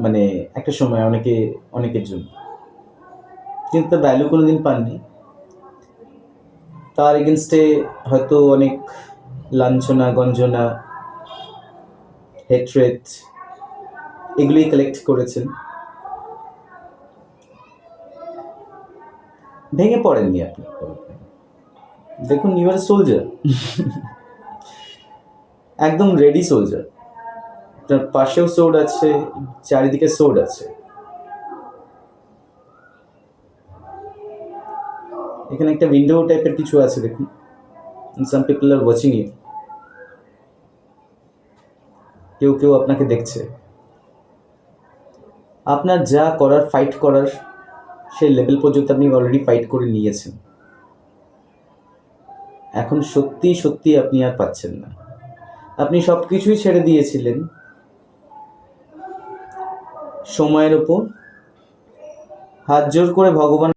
মানে একটা সময় অনেকের জন্য, কিন্তু তার ভ্যালু কোনোদিন পাননি। তার এগেনস্টে হয়তো অনেক লাঞ্ছনা, গঞ্জনা, হেট্রেট এগুলোই কালেক্ট করেছেন। ভেঙে পড়েননি আপনি। দেখুন, ইউ আর সোলজার, একদম রেডি সোলজার। তার পাশেও সোর্ড আছে, চারিদিকে সোর্ড আছে। এখানে একটা উইন্ডো টাইপের কিছু আছে, দেখুন। Some people are watching you. কেউ কেউ আপনাকে দেখছে। আপনার যা করার, ফাইট করার, সেই লেভেল পর্যন্ত আপনি অলরেডি ফাইট করে নিয়েছেন। এখন সত্যি সত্যি আপনি আর পাচ্ছেন না। আপনি সব কিছুই ছেড়ে দিয়েছিলেন সময়ের ওপর, হাত জোর করে ভগবান